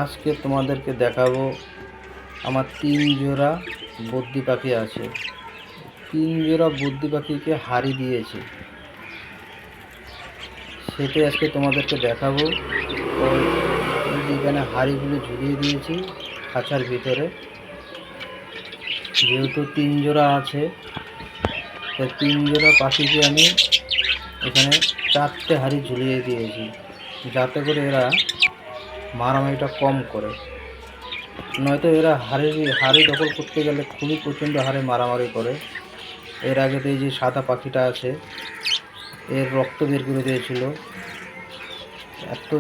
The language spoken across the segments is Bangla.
আজকে তোমাদেরকে দেখাবো আমার 3 জোড়া বদ্রি পাখি আছে। 3 জোড়া বদ্রি পাখিকে হাড়ি দিয়েছি, সেটাই আজকে তোমাদেরকে দেখাবো। তো এখানে হাড়িগুলো ঝুলিয়ে দিয়েছি খাঁচার ভিতরে। যেহেতু 3 জোড়া আছে, তাই 3 জোড়া পাখিকে আমি এখানে 4টে হাড়ি ঝুলিয়ে দিয়েছি, যাতে করে এরা মারামারিটা কম করে। নয়তো এরা হাড়ি দখল করতে গেলে খুবই প্রচণ্ড হারে মারামারি করে। এর আগে তো এই যে সাদা পাখিটা আছে, এর রক্ত বের করে দিয়েছিল। এত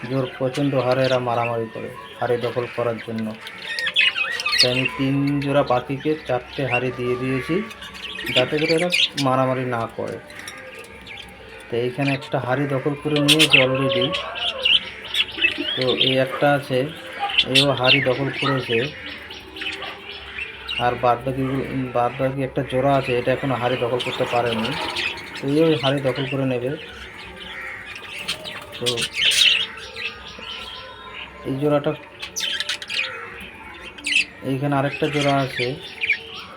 জোর প্রচণ্ড হারে এরা মারামারি করে হাড়ি দখল করার জন্য। তাই আমি 3 জোড়া পাখিকে 4টে হাড়ি দিয়ে দিয়েছি, যাতে করে এরা মারামারি না করে। তো এইখানে একটা হাড়ি দখল করে নিয়েছে অলরেডি। তো এই একটা আছে, এও হাড়ি দখল করেছে। আর বাদ বাকি একটা জোড়া আছে, এটা এখনো হাড়ি দখল করতে পারেনি। তো এই হাড়ি দখল করে নেবে। তো এই জোড়াটা, এইখানে আরেকটা জোড়া আছে,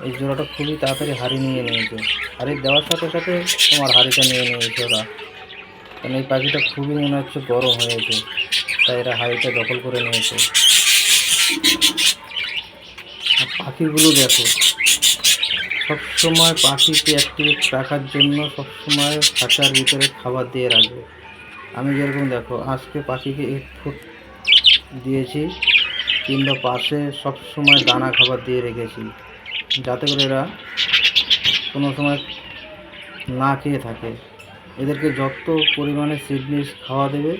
এই জোড়াটা খুবই তাড়াতাড়ি হাড়ি নিয়ে নিয়েছে। হাড়ি দেওয়ার সাথে সাথে তোমার হাড়িটা নিয়ে নিয়েছে ওরা। কারণ এই পাখিটা খুবই মনে হচ্ছে গরম হয়েছে, তাই এরা হাড়িটা দখল করে নিয়েছে। আর পাখিগুলো দেখো, সবসময় পাখিকে অ্যাক্টিভ রাখার জন্য সবসময় খাঁচার ভিতরে খাবার দিয়ে রাখবে। আমি যেরকম দেখো, আজকে পাখিকে 1 ফুট দিয়েছি, কিংবা পাশে সবসময় দানা খাবার দিয়ে রেখেছি, যাতে করে এরা কোনো সময় না খেয়ে থাকে। এদেরকে যত পরিমাণে সিডলিস খাওয়া দেবে,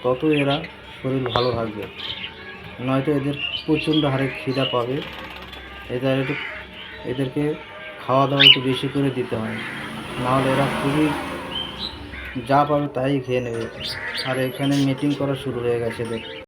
তত এরা শরীর ভালো থাকবে। নয়তো এদের প্রচণ্ড হারে খিদা পাবে। এদেরকে খাওয়া দাওয়া একটু বেশি করে দিতে হয়, নাহলে এরা খুবই যা পাবে তাই খেয়ে নেবে। আর এখানে মিটিং করা শুরু হয়ে গেছে এদের।